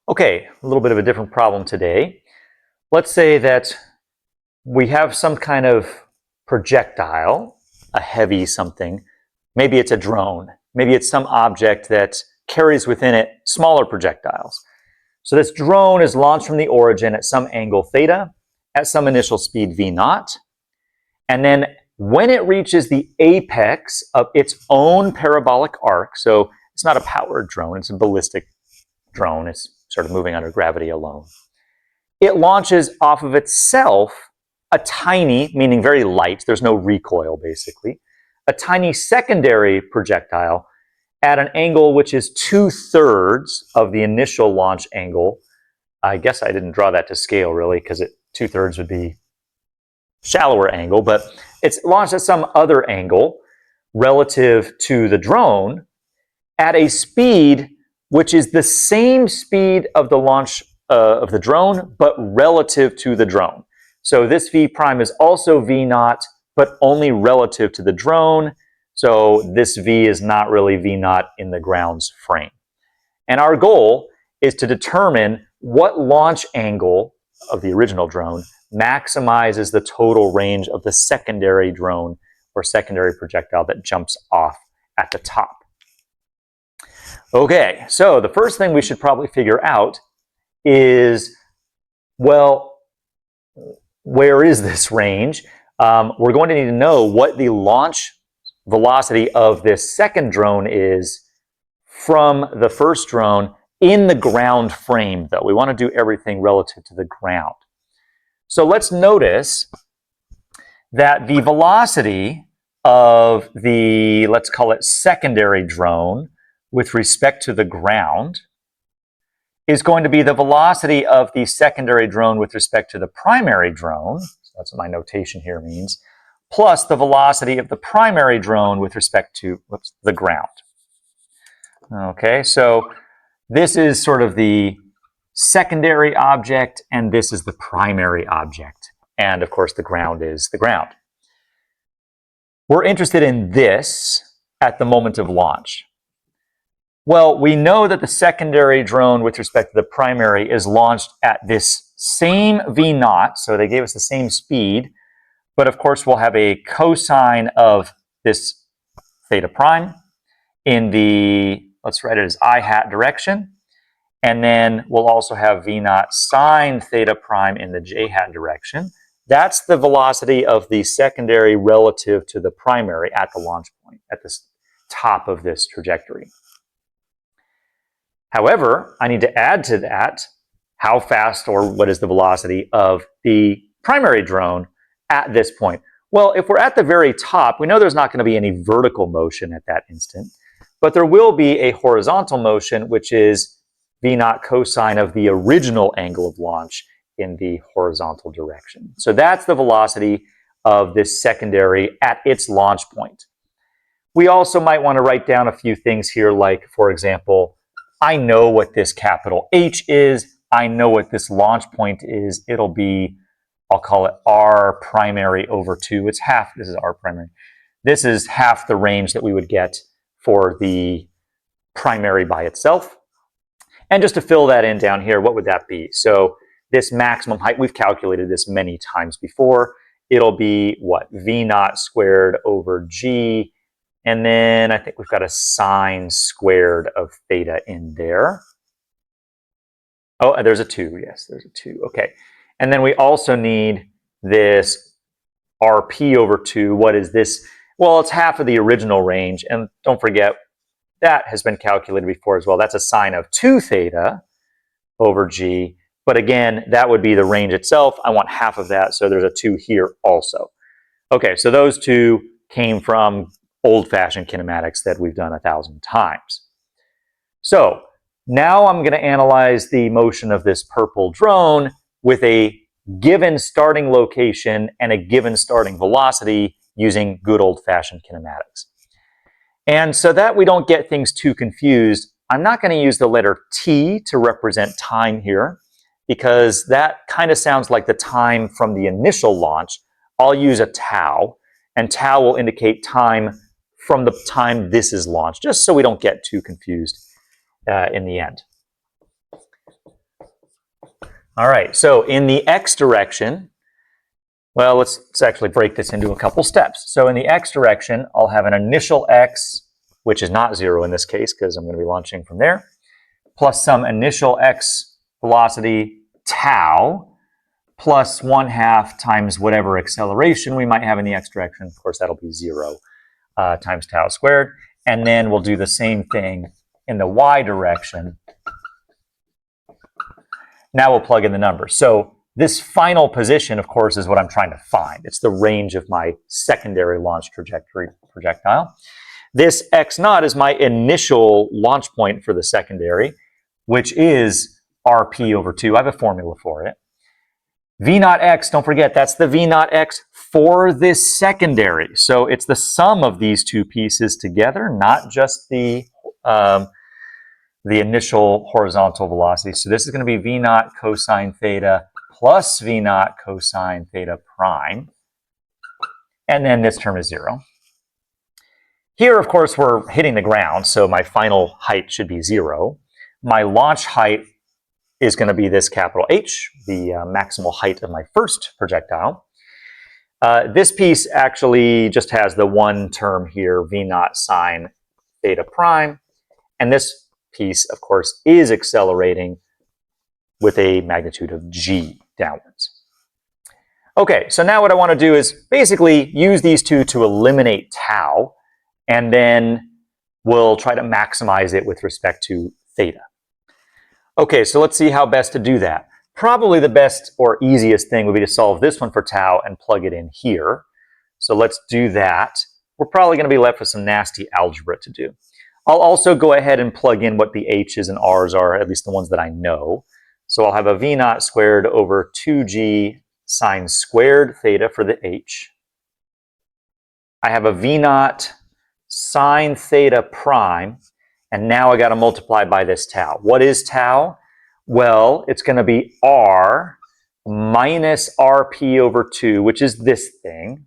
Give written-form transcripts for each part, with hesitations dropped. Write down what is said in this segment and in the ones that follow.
Okay, a little bit of a different problem today. Let's say that we have some kind of projectile, a heavy something. Maybe it's a drone. Maybe it's some object that carries within it smaller projectiles. So this drone is launched from the origin at some angle theta, at some initial speed v naught. And then when it reaches the apex of its own parabolic arc, so it's not a powered drone, it's a ballistic drone, it's sort of moving under gravity alone. It launches off of itself a tiny, meaning very light, there's no recoil basically, a tiny secondary projectile at an angle which is 2/3 of the initial launch angle. I guess I didn't draw that to scale really because 2/3 would be shallower angle, but it's launched at some other angle relative to the drone at a speed which is the same speed of the launch of the drone, but relative to the drone. So this v prime is also v naught, but only relative to the drone. So this v is not really v naught in the ground's frame. And our goal is to determine what launch angle of the original drone maximizes the total range of the secondary drone or secondary projectile that jumps off at the top. Okay, so the first thing we should probably figure out is, well, where is this range? We're going to need to know what the launch velocity of this second drone is from the first drone in the ground frame, though. We want to do everything relative to the ground. So let's notice that the velocity of the, let's call it secondary drone, with respect to the ground is going to be the velocity of the secondary drone with respect to the primary drone, so that's what my notation here means, plus the velocity of the primary drone with respect to the ground. Okay, so this is sort of the secondary object and this is the primary object. And of course the ground is the ground. We're interested in this at the moment of launch. Well, we know that the secondary drone with respect to the primary is launched at this same v naught, so they gave us the same speed, but of course we'll have a cosine of this theta prime in the, let's write it as I hat direction, and then we'll also have v naught sine theta prime in the j hat direction. That's the velocity of the secondary relative to the primary at the launch point, at the top of this trajectory. However, I need to add to that how fast or what is the velocity of the primary drone at this point. Well, if we're at the very top, we know there's not going to be any vertical motion at that instant, but there will be a horizontal motion, which is v naught cosine of the original angle of launch in the horizontal direction. So that's the velocity of this secondary at its launch point. We also might want to write down a few things here, like, for example, I know what this capital H is. I know what this launch point is. It'll be, I'll call it R primary over 2. It's half, this is R primary. This is half the range that we would get for the primary by itself. And just to fill that in down here, what would that be? So this maximum height, we've calculated this many times before. It'll be what? V naught squared over G. And then I think we've got a sine squared of theta in there. Oh, there's a 2. Yes, there's a 2. Okay. And then we also need this RP over 2. What is this? Well, it's half of the original range. And don't forget, that has been calculated before as well. That's a sine of 2 theta over G. But again, that would be the range itself. I want half of that, so there's a 2 here also. Okay, so those two came from old-fashioned kinematics that we've done 1,000 times. So now I'm going to analyze the motion of this purple drone with a given starting location and a given starting velocity using good old-fashioned kinematics. And so that we don't get things too confused, I'm not going to use the letter t to represent time here, because that kind of sounds like the time from the initial launch. I'll use a tau, and tau will indicate time from the time this is launched, just so we don't get too confused in the end. All right, so in the x direction, well, let's actually break this into a couple steps. So in the x direction, I'll have an initial x, which is not 0 in this case because I'm going to be launching from there, plus some initial x velocity tau, plus 1/2 times whatever acceleration we might have in the x direction. Of course, that'll be 0 times tau squared. And then we'll do the same thing in the y direction. Now we'll plug in the numbers. So this final position, of course, is what I'm trying to find. It's the range of my secondary launch trajectory projectile. This x naught is my initial launch point for the secondary, which is rp over 2. I have a formula for it. V naught x, don't forget, that's the V naught x for this secondary. So it's the sum of these two pieces together, not just the initial horizontal velocity. So this is going to be V naught cosine theta plus V naught cosine theta prime. And then this term is 0. Here, of course, we're hitting the ground, so my final height should be 0. My launch height is going to be this capital H, the maximal height of my first projectile. This piece actually just has the one term here, V naught sine theta prime. And this piece, of course, is accelerating with a magnitude of g downwards. Okay, so now what I want to do is basically use these two to eliminate tau, and then we'll try to maximize it with respect to theta. Okay, so let's see how best to do that. Probably the best or easiest thing would be to solve this one for tau and plug it in here. So let's do that. We're probably going to be left with some nasty algebra to do. I'll also go ahead and plug in what the h's and r's are, at least the ones that I know. So I'll have a v naught squared over 2g sine squared theta for the h. I have a v naught sine theta prime, and now I got to multiply by this tau. What is tau? Well, it's going to be r minus rp over 2, which is this thing,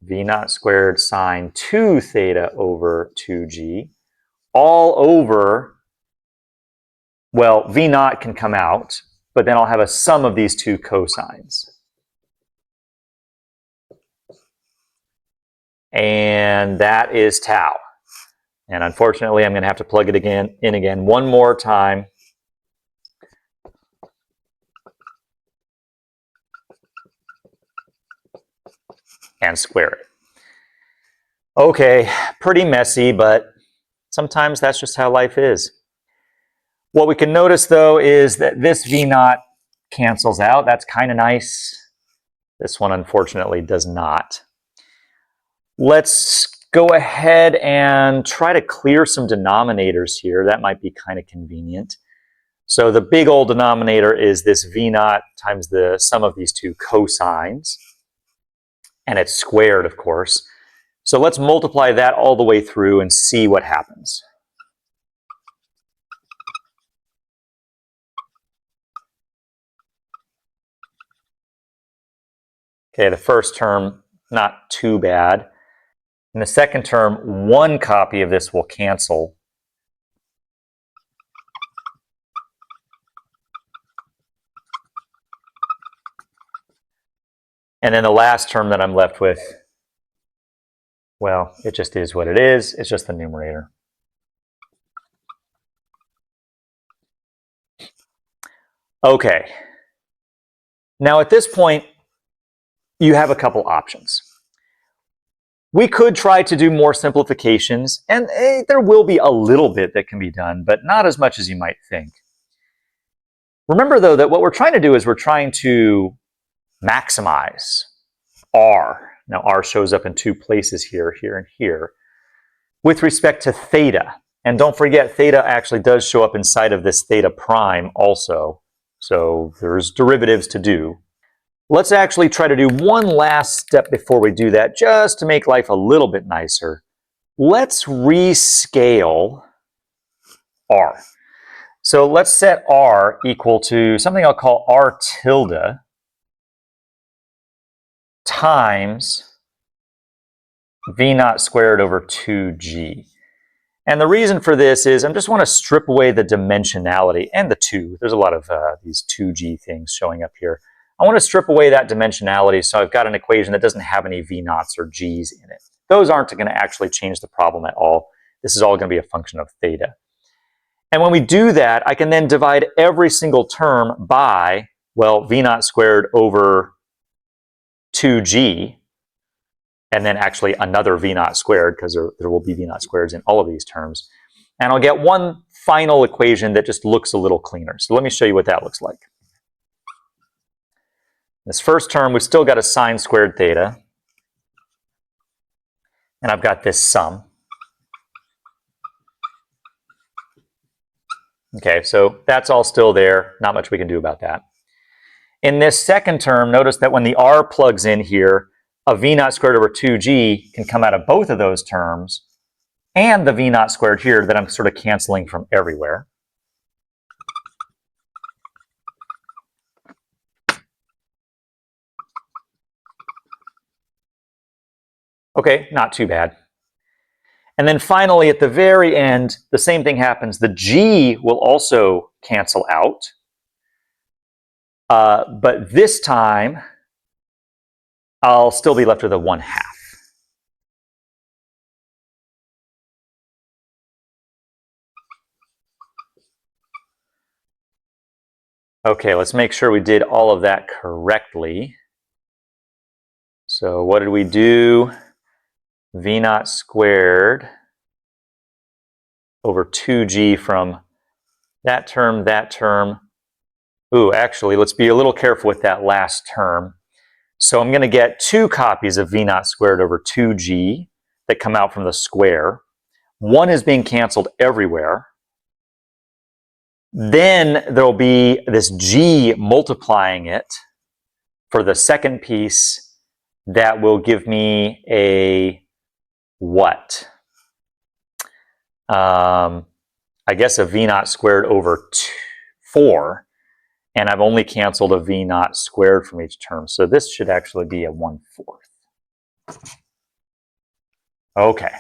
v naught squared sine 2 theta over 2g, all over, well, v naught can come out, but then I'll have a sum of these two cosines. And that is tau. And unfortunately, I'm going to have to plug it in again one more time. And square it. Okay, pretty messy, but sometimes that's just how life is. What we can notice, though, is that this v naught cancels out. That's kind of nice. This one, unfortunately, does not. Let's go ahead and try to clear some denominators here. That might be kind of convenient. So the big old denominator is this v naught times the sum of these two cosines. And it's squared, of course. So let's multiply that all the way through and see what happens. Okay, the first term, not too bad. In the second term, one copy of this will cancel. And then the last term that I'm left with, well, it just is what it is. It's just the numerator. Okay. Now at this point, you have a couple options. We could try to do more simplifications, and there will be a little bit that can be done, but not as much as you might think. Remember, though, that what we're trying to do is we're trying to maximize r. Now, r shows up in two places here, here, and here, with respect to theta. And don't forget, theta actually does show up inside of this theta prime also. So there's derivatives to do. Let's actually try to do one last step before we do that, just to make life a little bit nicer. Let's rescale r. So let's set r equal to something I'll call r tilde times v naught squared over 2g. And the reason for this is I just want to strip away the dimensionality and the 2. There's a lot of these 2g things showing up here. I want to strip away that dimensionality so I've got an equation that doesn't have any v naughts or g's in it. Those aren't going to actually change the problem at all. This is all going to be a function of theta. And when we do that, I can then divide every single term by, well, v naught squared over 2g, and then actually another v naught squared, because there will be v naught squareds in all of these terms. And I'll get one final equation that just looks a little cleaner. So let me show you what that looks like. This first term, we've still got a sine squared theta. And I've got this sum. Okay, so that's all still there. Not much we can do about that. In this second term, notice that when the r plugs in here, a v naught squared over 2g can come out of both of those terms, and the v naught squared here that I'm sort of canceling from everywhere. Okay, not too bad. And then finally, at the very end, the same thing happens. The g will also cancel out. But this time, I'll still be left with a 1/2. Okay, let's make sure we did all of that correctly. So what did we do? V naught squared over 2g from that term, that term. Ooh, actually, let's be a little careful with that last term. So I'm going to get 2 copies of v naught squared over 2g that come out from the square. One is being canceled everywhere. Then there'll be this g multiplying it for the second piece that will give me a what? I guess a v naught squared over 4. And I've only canceled a v naught squared from each term. So this should actually be a 1/4. Okay.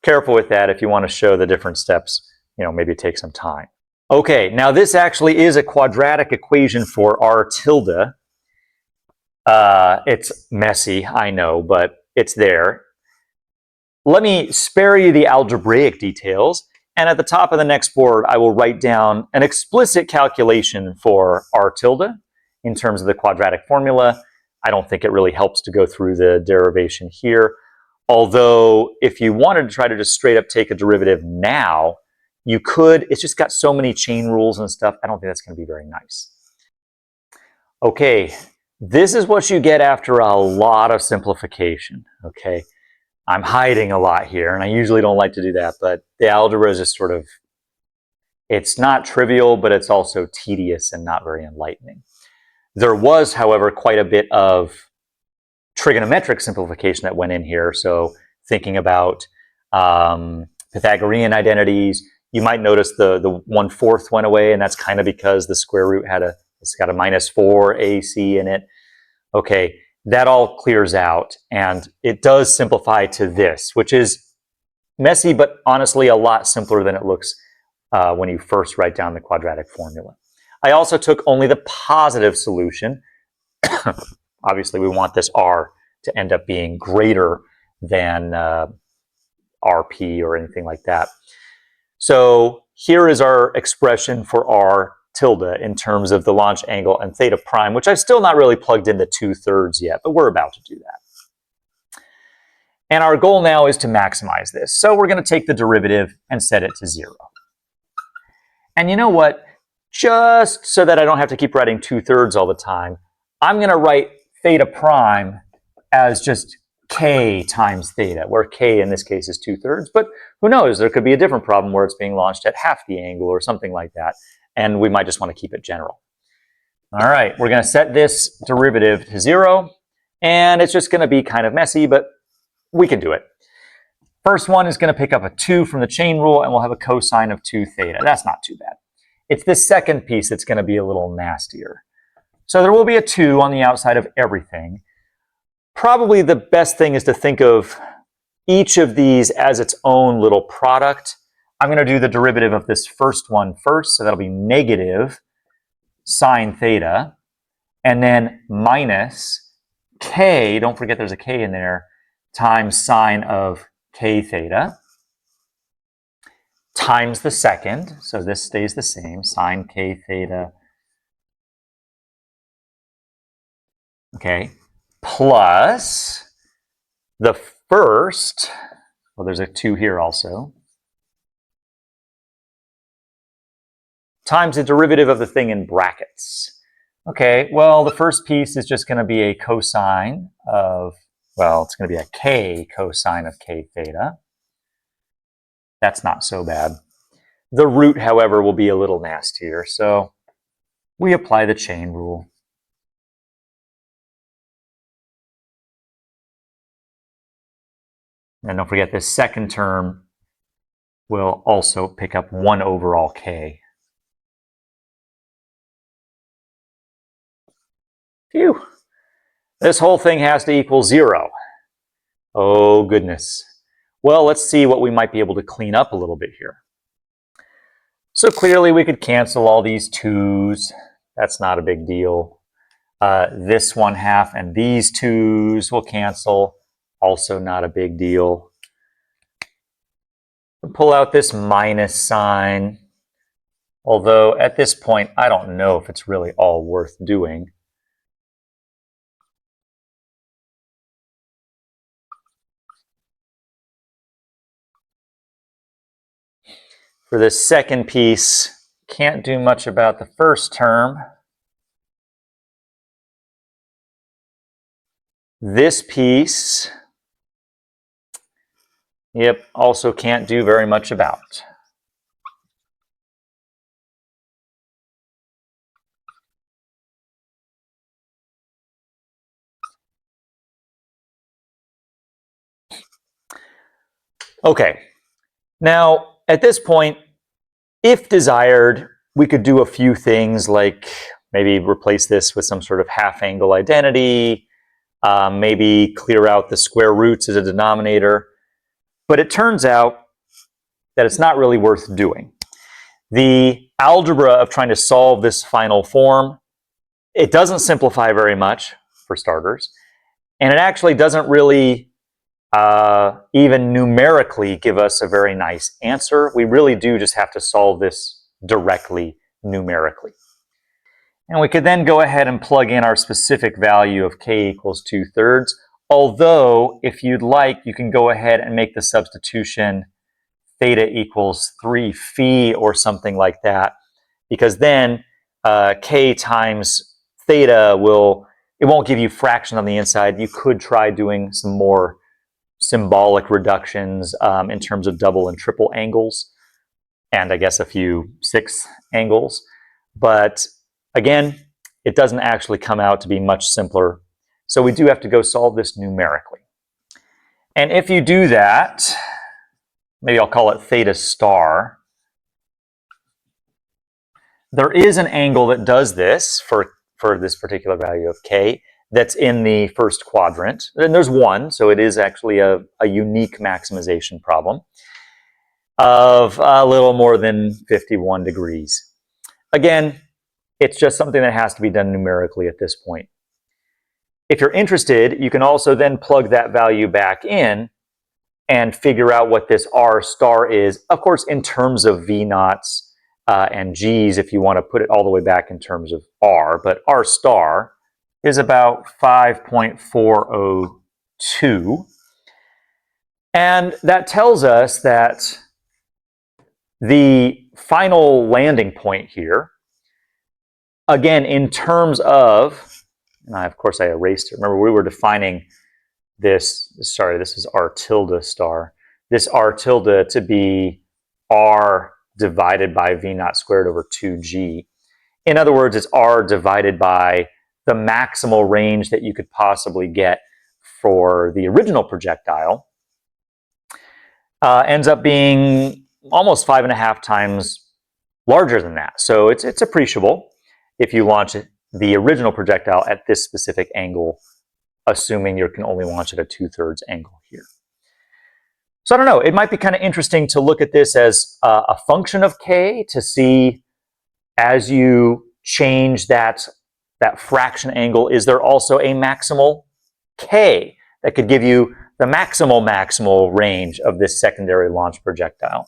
Careful with that if you want to show the different steps. Maybe take some time. Okay, now this actually is a quadratic equation for r tilde. It's messy, I know, but it's there. Let me spare you the algebraic details. And at the top of the next board, I will write down an explicit calculation for r tilde in terms of the quadratic formula. I don't think it really helps to go through the derivation here. Although, if you wanted to try to just straight up take a derivative now, you could. It's just got so many chain rules and stuff. I don't think that's going to be very nice. Okay, this is what you get after a lot of simplification. Okay. I'm hiding a lot here, and I usually don't like to do that, but the algebra is just sort of, it's not trivial, but it's also tedious and not very enlightening. There was, however, quite a bit of trigonometric simplification that went in here. So thinking about Pythagorean identities, you might notice the 1/4 went away, and that's kind of because the square root it's got a -4 AC in it. Okay. That all clears out, and it does simplify to this, which is messy, but honestly a lot simpler than it looks when you first write down the quadratic formula. I also took only the positive solution. Obviously, we want this r to end up being greater than rp or anything like that. So here is our expression for r tilde in terms of the launch angle and theta prime, which I've still not really plugged into 2/3 yet, but we're about to do that. And our goal now is to maximize this. So we're going to take the derivative and set it to 0. And you know what? Just so that I don't have to keep writing 2/3 all the time, I'm going to write theta prime as just k times theta, where k in this case is 2/3. But who knows? There could be a different problem where it's being launched at half the angle or something like that. And we might just want to keep it general. All right, we're going to set this derivative to 0. And it's just going to be kind of messy, but we can do it. First one is going to pick up a 2 from the chain rule, and we'll have a cosine of 2 theta. That's not too bad. It's this second piece that's going to be a little nastier. So there will be a 2 on the outside of everything. Probably the best thing is to think of each of these as its own little product. I'm going to do the derivative of this first one first, so that'll be negative sine theta, and then minus k, don't forget there's a k in there, times sine of k theta, times the second, so this stays the same, sine k theta, okay, plus the first, well, there's a 2 here also, times the derivative of the thing in brackets. Okay, well, the first piece is just going to be a cosine of, well, it's going to be a k cosine of k theta. That's not so bad. The root, however, will be a little nastier, so we apply the chain rule. And don't forget, this second term will also pick up 1 over all k. Phew. This whole thing has to equal 0. Oh, goodness. Well, let's see what we might be able to clean up a little bit here. So clearly we could cancel all these 2's. That's not a big deal. This 1/2 and these 2's will cancel. Also not a big deal. We'll pull out this minus sign. Although at this point, I don't know if it's really all worth doing. For this second piece, can't do much about the first term. This piece, yep, also can't do very much about. Okay, now at this point, if desired, we could do a few things like maybe replace this with some sort of half-angle identity, maybe clear out the square roots as a denominator. But it turns out that it's not really worth doing. The algebra of trying to solve this final form, it doesn't simplify very much, for starters, and it actually doesn't really even numerically give us a very nice answer. We really do just have to solve this directly numerically. And we could then go ahead and plug in our specific value of k equals 2/3. Although, if you'd like, you can go ahead and make the substitution theta equals 3 phi or something like that, because then k times theta it won't give you fraction on the inside. You could try doing some more symbolic reductions in terms of double and triple angles, and I guess a few sixth angles. But again, it doesn't actually come out to be much simpler. So we do have to go solve this numerically. And if you do that, maybe I'll call it theta star. There is an angle that does this for this particular value of k that's in the first quadrant. And there's one, so it is actually a unique maximization problem of a little more than 51 degrees. Again, it's just something that has to be done numerically at this point. If you're interested, you can also then plug that value back in and figure out what this r star is, of course, in terms of v naughts and g's, if you want to put it all the way back in terms of r. But r star is about 5.402. And that tells us that the final landing point here, again, in terms of, and of course I erased it. Remember, we were defining this, sorry, this is r tilde star. This r tilde to be r divided by v naught squared over 2g. In other words, it's r divided by the maximal range that you could possibly get for the original projectile. Ends up being almost 5.5 times larger than that. So it's appreciable if you launch the original projectile at this specific angle, assuming you can only launch at a 2/3 angle here. So I don't know, it might be kind of interesting to look at this as a function of k to see as you change that fraction angle, is there also a maximal k that could give you the maximal range of this secondary launch projectile?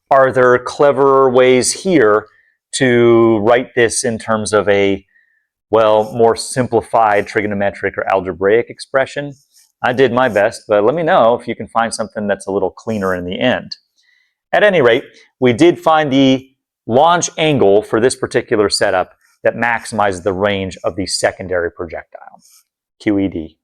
Are there cleverer ways here to write this in terms of a, well, more simplified trigonometric or algebraic expression? I did my best, but let me know if you can find something that's a little cleaner in the end. At any rate, we did find the launch angle for this particular setup that maximizes the range of the secondary projectile, QED.